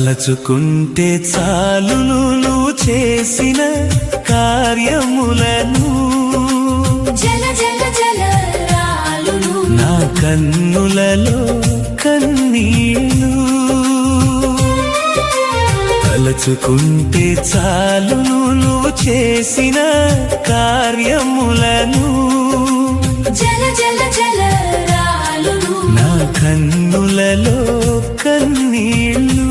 తలచుకుంటే చాలును నువ్వు చేసిన కార్యములను జల జల జల రాలును నా కన్నులలో కన్నీళ్ళు తలచుకుంటే చాలును నువ్వు చేసిన కార్యములను జల జల జల రాలును నా కన్నులలో కన్నీళ్ళు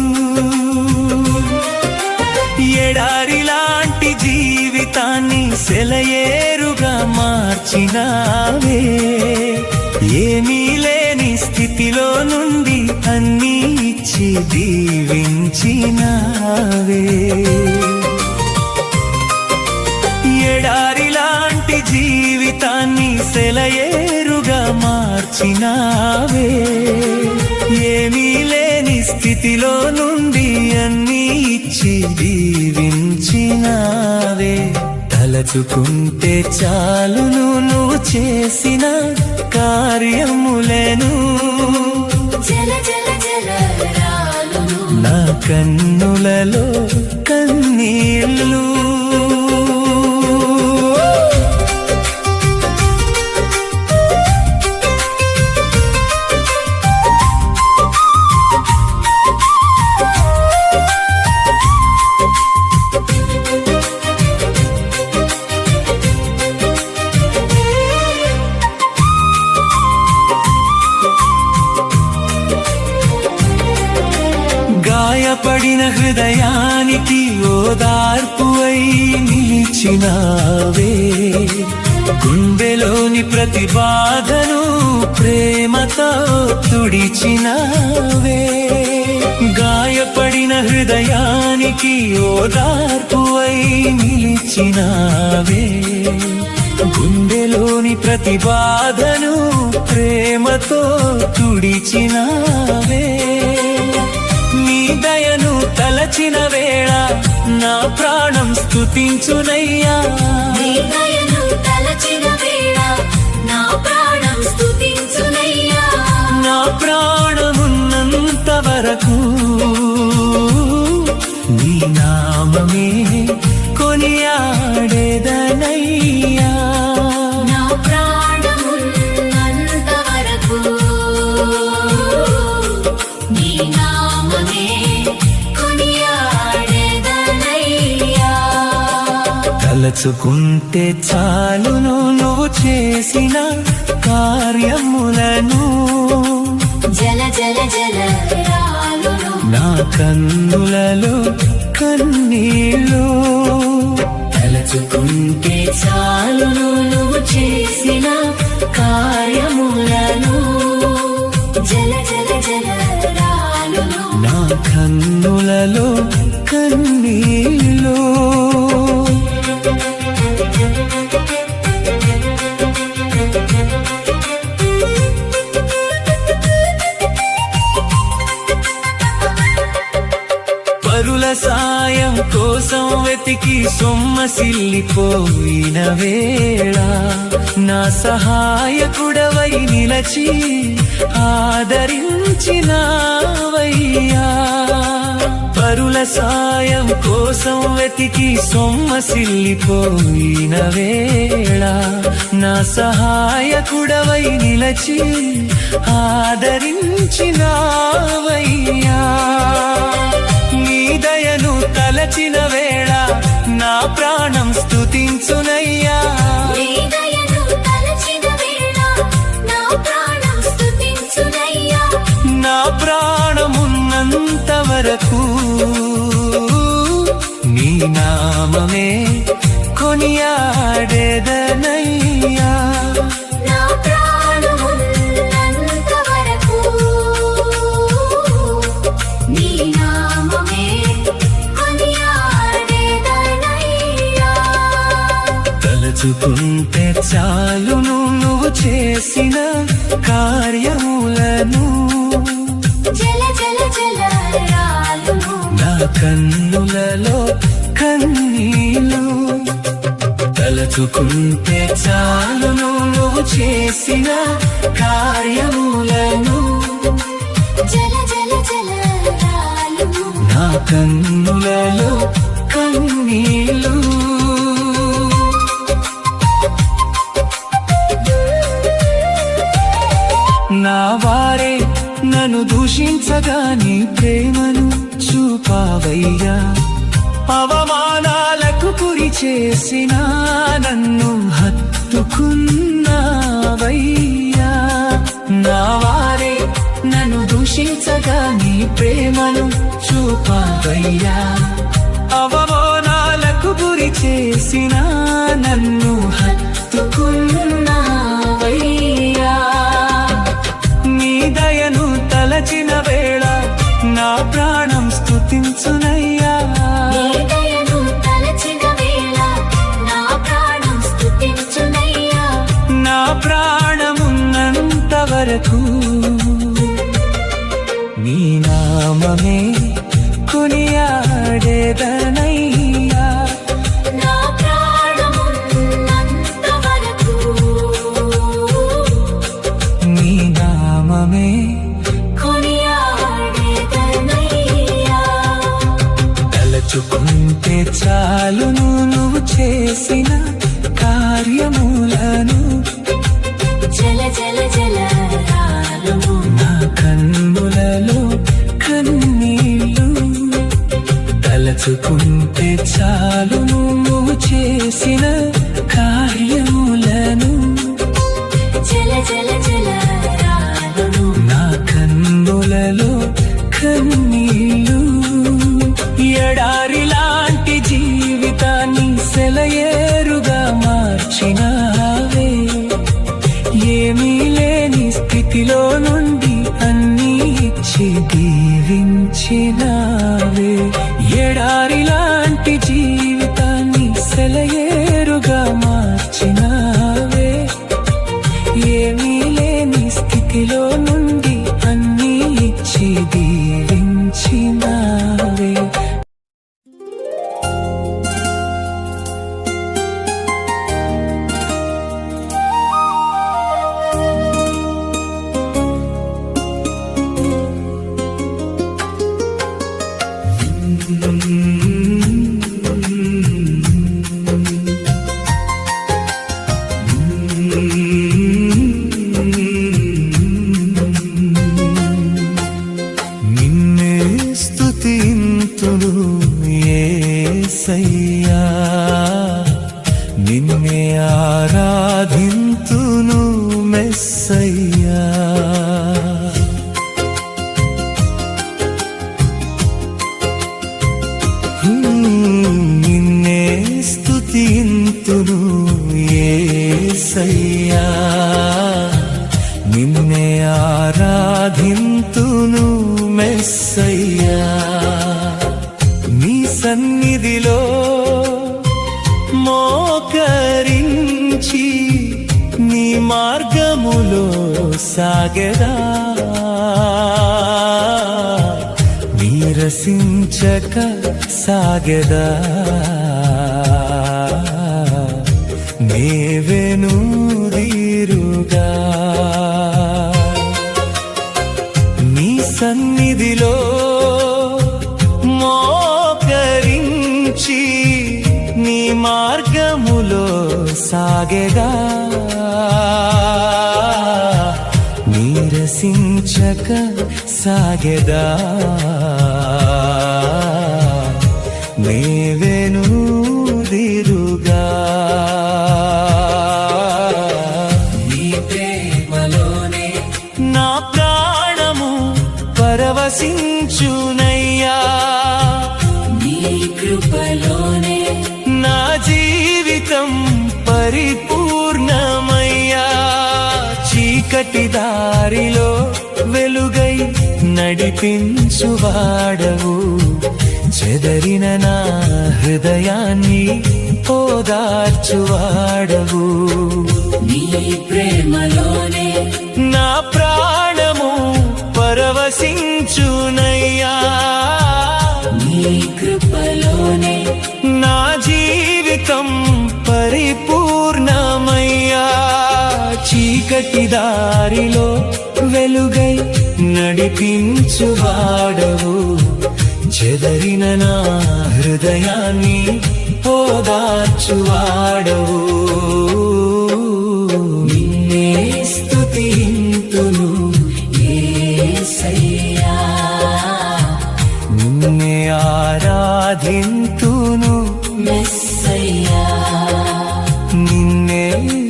ఎడారి లాంటి జీవితాన్ని సెలయేరుగా మార్చినావే ఏమీ లేని స్థితిలో నుండి అన్నీ ఇచ్చి దీవించినావే ఎడారి లాంటి జీవితాన్ని సెలయేరుగా మార్చినావే ఏమీ లేని స్థితిలో నుండి అన్నీ ఇచ్చి దీవించినావే తలచుకుంటే చాలును నువ్వు చేసిన కార్యములను జల జల జల రాలును నా కన్నులలో కన్నీళ్ళు గాయపడిన హృదయానికి ఓదార్పువై నిలిచినావే గుండెలోని ప్రతి బాధను ప్రేమతో తుడిచినావే గాయపడిన హృదయానికి ఓదార్పువై నిలిచినావే గుండెలోని ప్రతి బాధను ప్రేమతో తుడిచినావే నీ దయను తలచిన వేళ నా ప్రాణం స్తుతించునయ్యా నీ దయను తలచిన వేళ నా ప్రాణం స్తుతించునయ్యా నా ప్రాణమున్నంత వరకు నీ నామమే కొనియాడేదనయ్యా నా ప్రాణమున్నంత వరకు నీ నామమే కొనియాడేదనయ్యా తలచుకుంటే చాలును నువ్వు చేసిన కార్యములను జల జల జల రాలును నా కన్నులలో కన్నీళ్ళు తలచుకుంటే చాలును నువ్వు చేసిన కార్యములను జల జల జల రాలును నా కన్నులలో కన్నీళ్ళు పరుల సాయం కోసం వెతికి సొమ్మసిల్లిపోయిన వేళ నా సహాయకుడవై నిలచి ఆదరించినావయ్యా పరుల సాయం కోసం వెతికి సొమ్మసిల్లిపోయిన వేళ నా సహాయకుడవై నిలచి ఆదరించినావయ్యా నీ దయను తలచిన వేళ నా ప్రాణం స్తుతించునయ్యా నీ దయను తలచిన వేళ నా ప్రాణం స్తుతించునయ్యా నా ప్రాణమున్నంత వరకు నీ నామమే కొనియాడేదనయ్యా నా ప్రాణమున్నంత వరకు నీ నామమే కొనియాడేదనయ్యా తలచుకుంటే చాలును నువ్వు చేసిన కార్యములను జల జల జల రాలును నా కన్నులలో కన్నీళ్ళు తలచుకుంటే చాలును నువ్వు చేసిన కార్యములను జల జల జల రాలును నా కన్నులలో కన్నీళ్ళు. నా వారే నన్ను దూషించగా నీ ప్రేమను చూపావయ్యా. అవమానాలకు గురి చేసిన నన్ను హత్తుకున్నావయ్యా. నా వారే నన్ను దూషించగా నీ ప్రేమను చూపావయ్యా. అవమానాలకు గురి చేసిన నన్ను హత్తుకున్నావయ్యా. నీ దయను తలచిన వేళ నా ప్రాణం స్తుతించునయ్యా. నీ దయను తలచిన వేళ నా ప్రాణం స్తుతించునయ్యా. నా ప్రాణమున్నంత వరకు నీ నామమే కొనియాడేదనయ్యా. నా ప్రాణమున్నంత వరకు నీ నామమే కొనియాడేదనయ్యా. తలచుకుంటే చాలును నువ్వు చేసిన కార్యములను. జల జల జలరాలును నా కన్నులలో కన్నీళ్ళు. తలచుకుంటే చాలును నువ్వు చేసిన కార్యములను. జల జల జలరాలును నా కన్నులలో కన్నీళ్ళు. ఎడారి లాంటి జీవితాన్ని సెలయేరుగా మార్చినావే. ఏమీ లేని స్థితిలో నుండి అన్నీ ఇచ్చి దీవించినావే. ఎడారి లాంటి జీవితాన్ని సెలయేరుగా మార్చినావే. ఏమీ లేని స్థితిలో నుండి అన్నీ ఇచ్చి దీవించినావే. నిన్నే స్తుతింతును యేసయ్యా. నిన్నే ఆరాధింతును మెస్సయ్యా. నిన్నే స్తుతింతును యేసయ్యా. నిన్నే ఆరాధింతును మెస్సయ్యా. నీ సన్నిధిలో మోకరించి నీ మార్గములో సాగెదా. నీరసించక సాగెదా. నేవెనుదీరుగా నీ సన్నిధిలో మోకరించి నీ మార్గములో సాగెదా. నీరసించక సాగెదా. నేవెనుదీరుగా నీ ప్రేమలోనే నా ప్రాణము పరవశించునయ్యా. నీ కృపలోనే నా జీవితం పరిపూర్ణమయ్యా. చీకటి దారిలో వెలుగై నడిపించువాడవు. చెదరిన నా హృదయాన్ని ఓదార్చువాడవు. నీ ప్రేమలోనే నా ప్రాణము పరవశించునయ్యా. నీ కృపలోనే నా జీవితం పరిపూర్ణమయ్యా. చీకటి దారిలో వెలుగై నడిపించువాడవు. చెదరిన నా హృదయాన్ని ఓదార్చువాడవు. నిన్నే స్తుతింతును యేసయ్యా, నిన్నే ఆరాధింతును మెస్సయ్యా, నిన్నే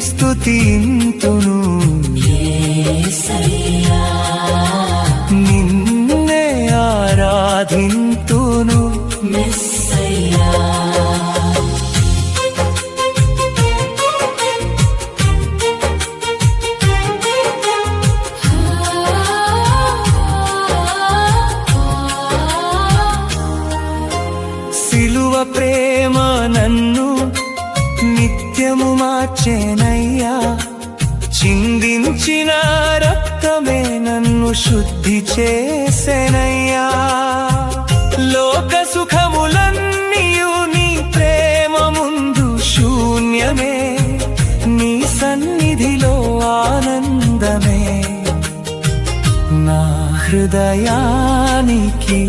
స్తుతింతును యేసయ్యా, నిన్నే ఆరాధింతును మెస్సయ్యా. సిలువ ప్రేమ నన్ను నిత్యము మార్చేనయ్యా, చిందించిన రక్తమే నన్ను శుద్ధి చేసెనయ్యా. లోక సుఖములన్నీయు నీ ప్రేమ ముందు శూన్యమే, నీ సన్నిధిలో ఆనందమే. నా హృదయానికి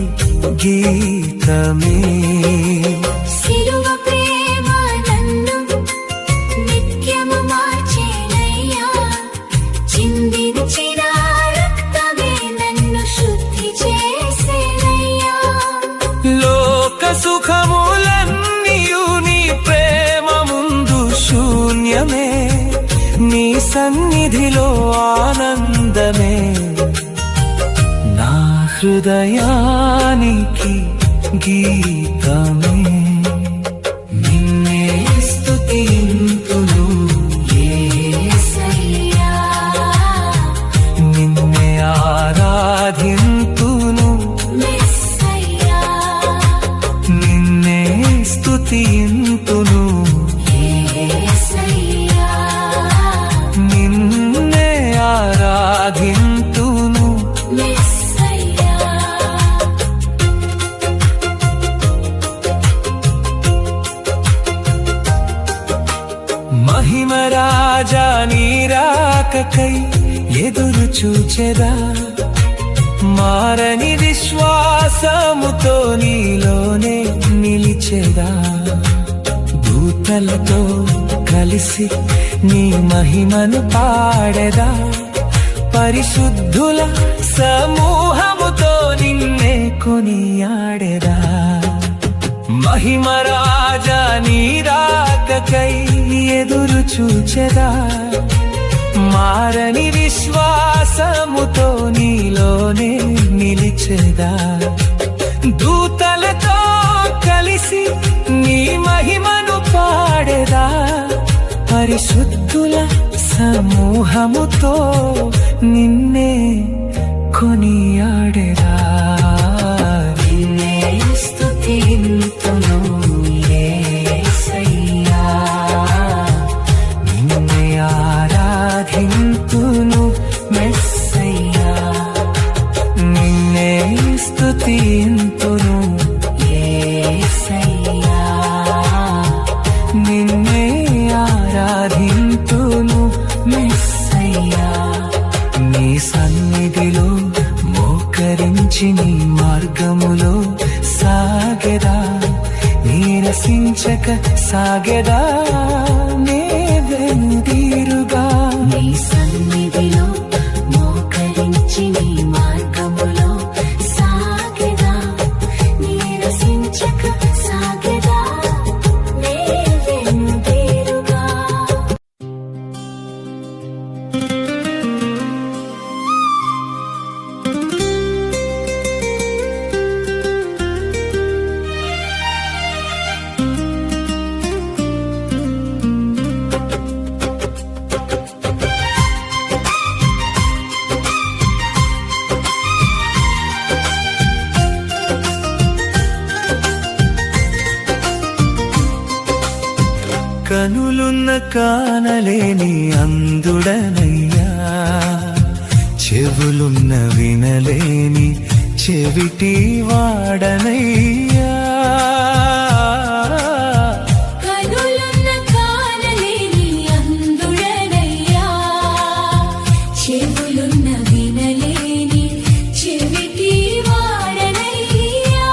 గీతమే. సిలువ ప్రేమ నన్ను నిత్యము మార్చేనయ్యా, చిందించిన రక్తమే నన్ను శుద్ధి చేసేనయ్యా. లోక సుఖములన్నీయు నీ ప్రేమ ముందు శూన్యమే, నీ సన్నిధిలో ఆనందమే. నా హృదయానికి గీతమే. నిన్నే స్తుతింతును యేసయ్యా, నిన్నే ఆరాధింతును మెస్సయ్యా, నిన్నే స్తుతింతును యేసయ్యా, నిన్నే ఆరాధింతును మెస్సయ్యా. మహిమ రాజా నీ రాకకై ఎదురు చూచెదా, మారని విశ్వాసముతో నీలోనే నిలిచెదా. దూతలతో కలిసి నీ మహిమను పాడెదా, పరిశుద్ధుల సమూహముతో నిన్నే కొనియాడెదా. మహిమ రాజా నీ రాకకై ఎదురు చూచెదా, మారని విశ్వాసముతో నీలోనే నిలిచెదా. దూతలతో కలిసి నీ మహిమను పాడెదా, పరిశుద్ధుల సమూహముతో నిన్నే కొనియాడెదా. నిన్నే స్తుతింతును యేసయ్యా, నిన్నే ఆరాధింతును మెస్సయ్యా, నిన్నే స్తుతింతును యేసయ్యా, నిన్నే ఆరాధింతును మెస్సయ్యా. నీ సన్నిధిలో మోకరించి నీ మార్గములో సాగెదా, నీరసించక సాగెదా నే వెనుదీరుగా. నీ సన్నిధిలో మోకరించి నీ మార్గములో సాగెదా, నీరసించక సాగెదా నే వెనుదీరుగా. కనులున్న కానలేని అందుడనయ్యా, చెవులున్న వినలేని చెవిటి వాడనయ్యా. కనులున్న కానలేని అందుడనయ్యా, చెవులున్న వినలేని చెవిటి వాడనయ్యా.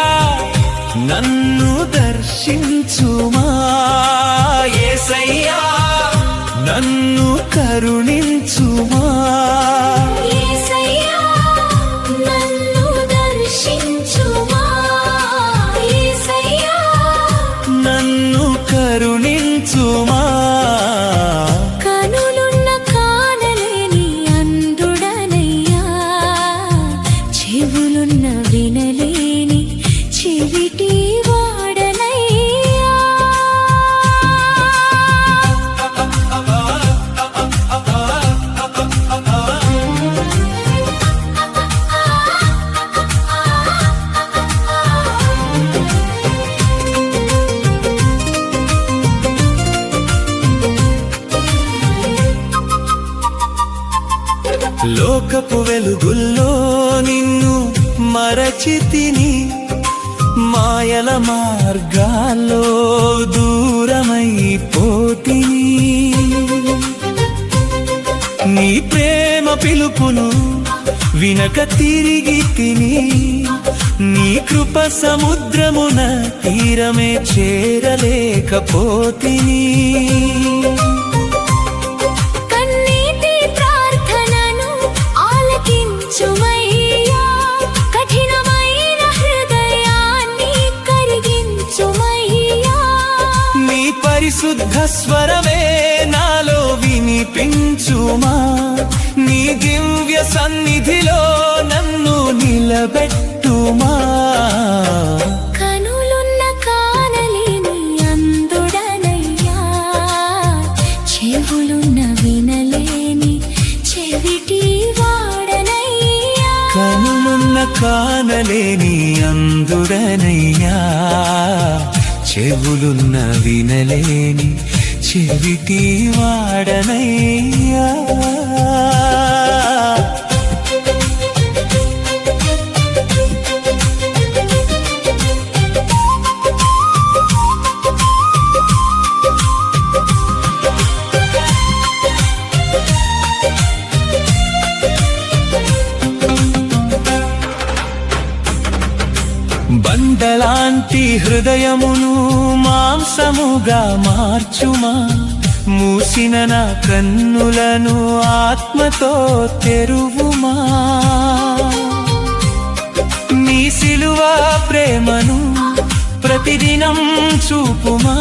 యేసయ్యా నన్ను దర్శించుమా యేసయ్యా నన్ను కరుణించుమా యేసయ్యా నన్ను దర్శించుమా యేసయ్యా నన్ను కరుణించుమా కనులున్న కానలేని అంధుడనయ్యా చెవులున్న వినలేని చెవిటి వాడనయ్యా లోకపు వెలుగుల్లో నిన్ను మరచితిని మాయల మార్గాల్లో దూరమైపోతిని నీ ప్రేమ పిలుపును వినక తిరిగి తిని నీ కృప సముద్రమున తీరమే చేరలేకపోతిని కన్నీటి ప్రార్థనను ఆలకించుమయ్యా కఠినమైన హృదయాన్ని కరిగించుమయ్యా నీ పరిశుద్ధ స్వరమే నాలో వినిపించుమా నీ దివ్య సన్నిధిలో నన్ను నిలబెట్టుమా కనులున్న కానలేని అంధుడనయ్యా చెవులున్న వినలేని చెవిటి వాడనయ్యా కనులున్న కానలేని అందుడనయ్యా చెవులున్న వినలేని చెవిటి వాడనయ్యా బండలాంటి హృదయమును మాంసముగా మార్చుమా మూసిన నా కన్నులను ఆత్మతో తెరువుమా నీ సిలువ ప్రేమను ప్రతిదినం చూపుమా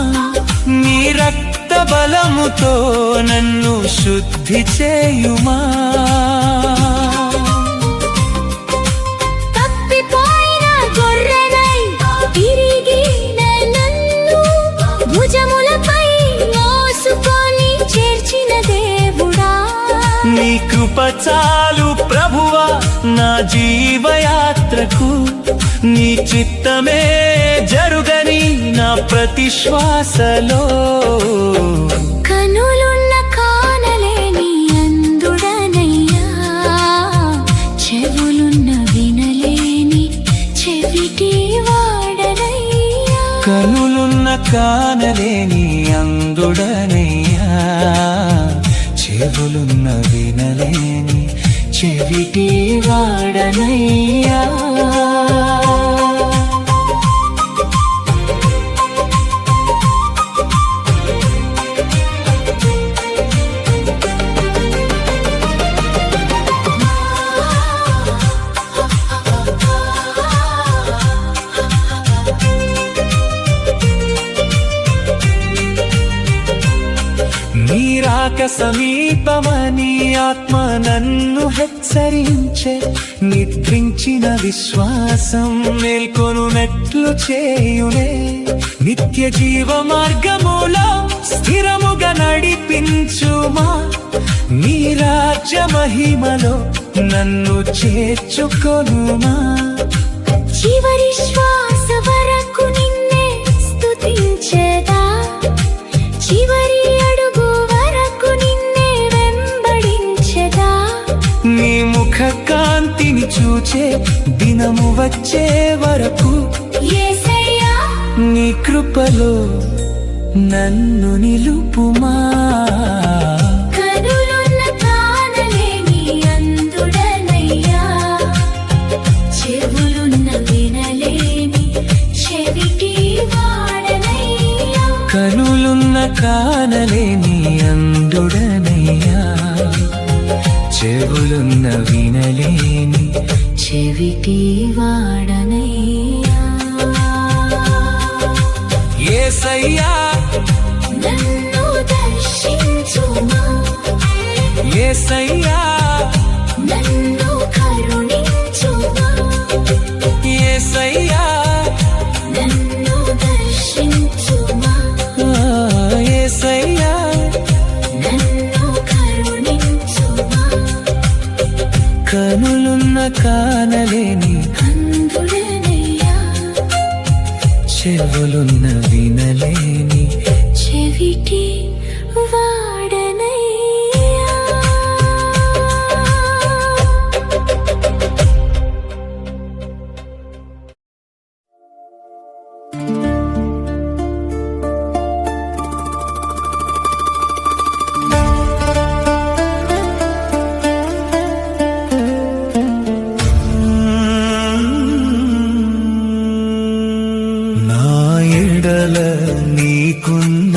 నీ రక్త బలముతో నన్ను శుద్ధి చేయుమా తప్పిపోయిన గొర్రెనై తిరిగిన నన్ను భుజములపై మోసుకొని చేర్చిన దేవుడా నీ కృప చాలు ప్రభువా నా జీవయాత్రకు నీ చిత్తమే జరుగని నా ప్రతి శ్వాసలో కనులున్న కానలేని అందుడనయ్యా చెవులున్న వినలేని చెవిటి వాడనయ్యా కనులున్న కానలేని అందుడనయ్యా చెవులున్న వినలేని చెవిటి వాడనయ్యా నీరాక సమీపమని ఆత్మ నన్ను హెచ్చరించే నిద్రించిన విశ్వాసం మేల్కొనున్నట్లు చేయునే నిత్య జీవ మార్గములో స్థిరముగా నడిపించుమా నీ రాజ్య మహిమలో నన్ను చేర్చుకొనుమా చివరి శ్వాస వరకు నిన్నే స్తుతించేదా చివరి అడుగు వరకు నిన్నే వెంబడించెదా నీ ముఖ కాంతిని చూచే దినము వచ్చే వరకు యేసయ్యా నీ కృపలో నన్ను నిలుపుమా కనులున్న కానలేని అందుడనయ్యా చెవులున్న వినలేని కానలేని అందుడనయ్యా, చెవులున్న వినలేని చెవిటి వాడనయ్యా. యేసయ్యా నన్ను దర్శించుమా, యేసయ్యా నన్ను కరుణించుమా, యేసయ్యా నన్ను దర్శించుమా, యేసయ్యా నన్ను కరుణించుమా. కనులున్న కానలేని అందుడనయ్యా, చెవులున్న వినలేని చెవిటి వాడనయ్యా. నా ఎడల నీకున్న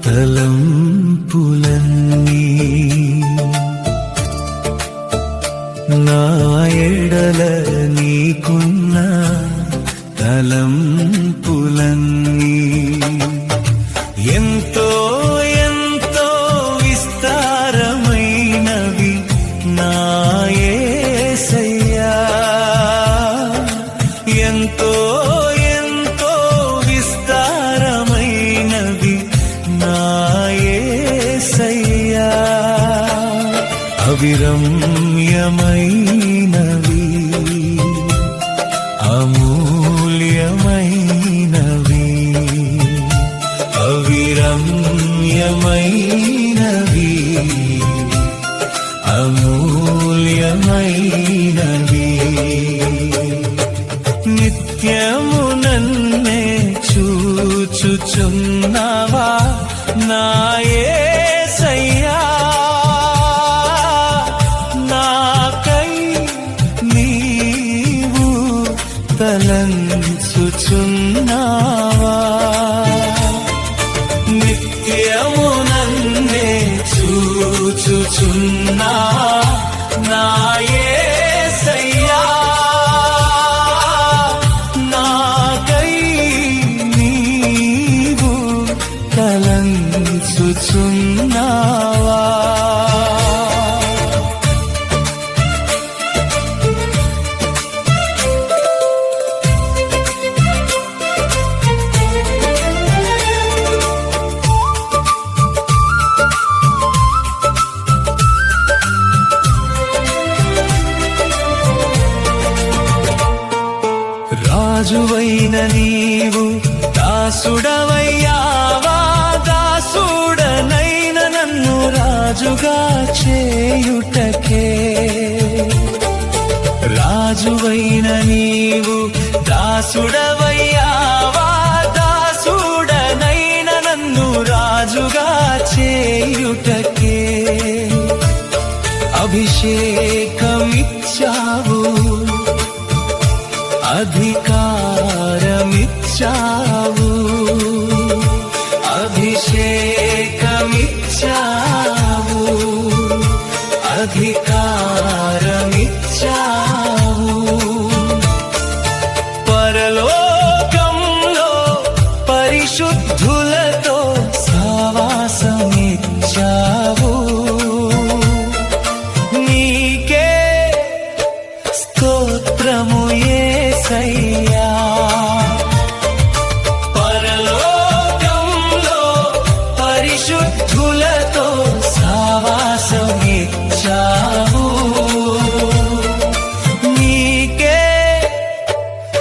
తలంపులన్నీ, నా ఎడల నీకున్న తలంపులన్నీ ఎంతో ఎంతో విస్తారమైనవి నా యేసయ్యా, ఎంతో ఎంతో విస్తారమైనవి నా యేసయ్యా, అవిరమ్యమైనవి అమూల్యమైనవి, అవిరమ్యమైనవి అమూల్యమైనవి, నిత్యము నన్నే చూచుచున్నావా నా యేసయ్యా, నాకై నీవు తలంచుచున్నావా, నిత్యము నన్నే చూచుచున్నా నా యేసయ్యా, నాకై నీవు తలంచుచున్నావా. రాజువైన నీవు దాసుడవయ్యావా, దాసుడనైన నన్ను రాజుగా చేయుటకే, రాజువైన నీవు దాసుడవయ్యావా, దాసుడనైన నన్ను రాజుగా చేయుటకే, అభిషేకమిచ్చావు, అధికారమిచ్చావు, అభిషేకమిచ్చావు, అధికారమిచ్చావు, పరలోకంలో పరిశుద్ధులతో సహవాసమిచ్చావు, నీకే స్తోత్రము యేసయ్యా, పరలోకంలో పరిశుద్ధులతో సహవాసమిచ్చావు, నీకే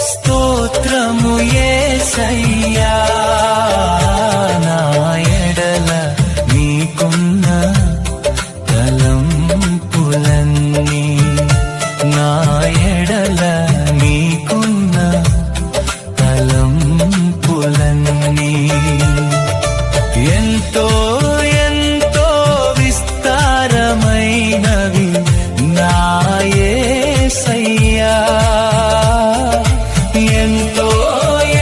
స్తోత్రము యేసయ్యా, నా ఎడల నీకున్న తలంపులన్నీ, నా ఎడల నీకున్న తలంపులన్నీ ఎంతో ఎంతో విస్తారమైనవి నా యేసయ్యా, ఎంతో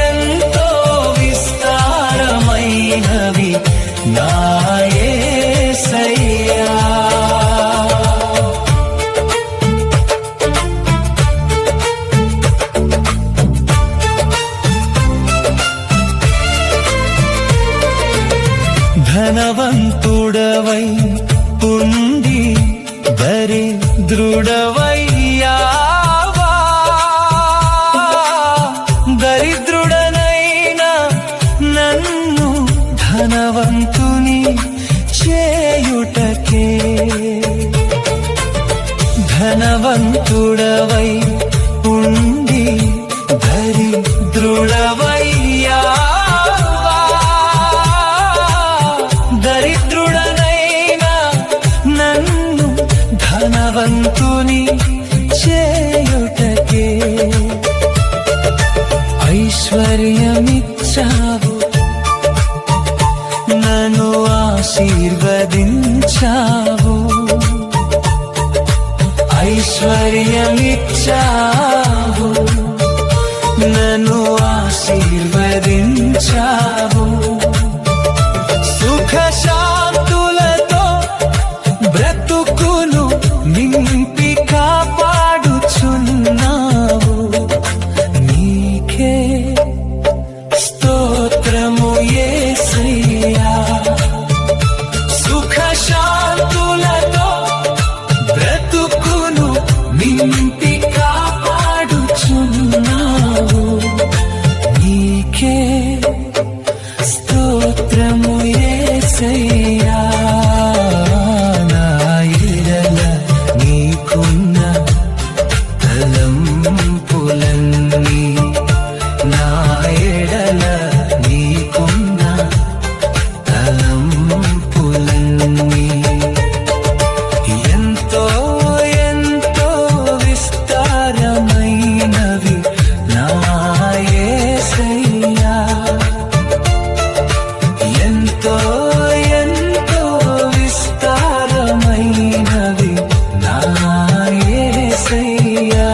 ఎంతో విస్తారమైనవి ధనవంతుడవై ఉండి దరిద్రుడవయ్యావా దరిద్రుడనైనా నన్ను ధనవంతుని చేయుటకే ధనవంతుడవై ఉండి దరిద్రుడవయ్యావా దరిద్రుడనైనా నన్ను ధనవంతుని చేయుటకే ఐశ్వర్యమిచ్చావు నన్ను ఆశీర్వదించావు ఐశ్వర్యమిచ్చావు నన్ను ఆశీర్వదించావు సుఖ శాంతులతో బ్రతుకును నింపి కాపాడుచున్నావు నీకే స్తోత్రము యేసయ్యా సుఖ శాంతులతో బ్రతుకును నింపి కాపాడుచున్నావు నీకే స్తోత్రము యేసయ్యా నా ఎడల నీకున్న తలంపులన్నీ నా ఎడల నీకున్న తలంపులన్నీ ఎంతో ఎంతో విస్తారమైనవి నా యేసయ్యా ఎంతో ఎంతో విస్తారమైనవి నా యేసయ్యా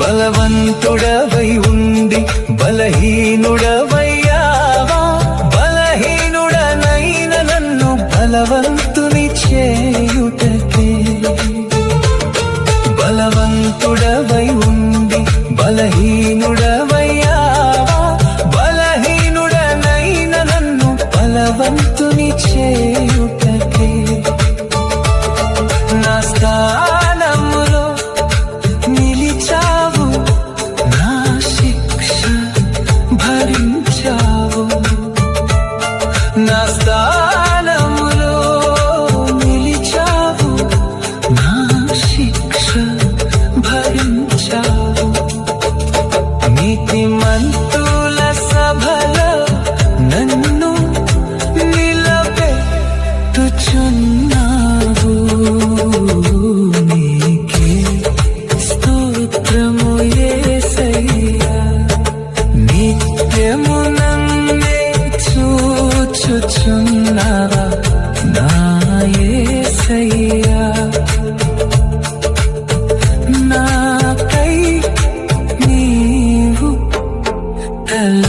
బలవంతుడవై ఉండి బలహీనుడవయ్యావా బలహీనుడనైన నన్ను బలవంతుని చేయుటకే బలవంతుడవై ఉండి బలహీనుడవయ్యావా బలహీనుడనైన నన్ను బలవంతుని చేయుటకే నా స్థానములో నిలిచావు నా శిక్ష భరించావు నా స్థానములో నిలిచావు నా శిక్ష భరించావు నీతిమంతుల సభలో నన్ను నిలబెట్టుచున్నావు నీకే స్తోత్రము యేసయ్యా నిత్యము నన్నే చూచుచున్నావా నా యేసయ్యా నాకై నీవు తల